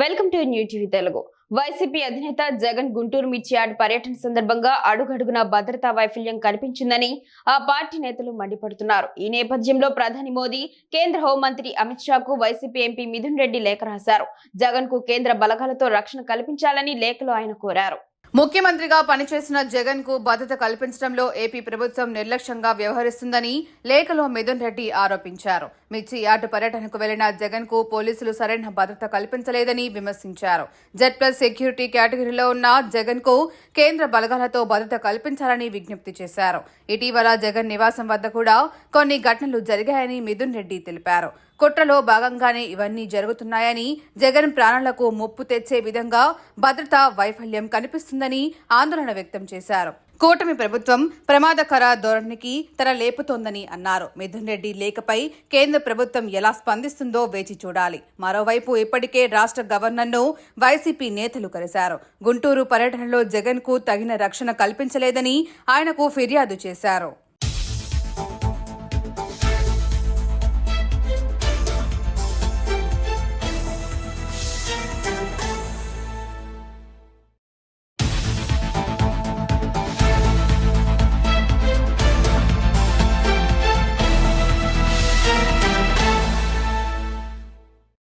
Welcome to new TV Telugu. YCP అధినేత జగన్ గుంటూరు మిర్చి yard పర్యటన సందర్భంగా అడుగడుగునా భద్రతా వైఫల్యం కనిపించిందని ఆ పార్టీ నేతలు మండిపడుతున్నారు. ఈ నేపథ్యంలో ప్రధాని మోదీ కేంద్ర హోంమంత్రి అమిత్ షాకు వైసీపీ ఎంపీ మిథున్ రెడ్డి లేఖ రాశారు. జగన్ కు కేంద్ర బలగాలతో రక్షణ కల్పించాలని లేఖలో ఆయన కోరారు. ముఖ్యమంత్రిగా పనిచేసిన జగన్ కు భద్రత కల్పించడంలో ఏపీ ప్రభుత్వం నిర్లక్ష్యంగా వ్యవహరిస్తుందని లేఖలో మిథున్ రెడ్డి ఆరోపించారు. మిర్చి యార్డు పర్యటనకు వెళ్లిన జగన్ కు పోలీసులు సరైన భద్రత కల్పించలేదని విమర్శించారు. Z+ సెక్యూరిటీ కేటగిరీలో ఉన్న జగన్ కు కేంద్ర బలగాలతో భద్రత కల్పించాలని విజ్ఞప్తి చేశారు. ఇటీవల జగన్ నివాసం వద్ద కూడా కొన్ని ఘటనలు జరిగాయని మిథున్ రెడ్డి తెలిపారు. కుట్రలో భాగంగానే ఇవన్నీ జరుగుతున్నాయని, జగన్ ప్రాణాలకు ముప్పు తెచ్చే విధంగా భద్రతా వైఫల్యం కనిపిస్తుందని ఆందోళన వ్యక్తం చేశారు. కూటమి ప్రభుత్వం ప్రమాదకర ధోరణికి తెర లేపుతోందని అన్నారు. మిథున్ రెడ్డి లేఖపై కేంద్ర ప్రభుత్వం ఎలా స్పందిస్తుందో వేచి చూడాలి. మరోవైపు ఇప్పటికే రాష్ట్ర గవర్నర్ను వైసీపీ నేతలు కలిశారు. గుంటూరు పర్యటనలో జగన్ కు తగిన రక్షణ కల్పించలేదని ఆయనకు ఫిర్యాదు చేశారు.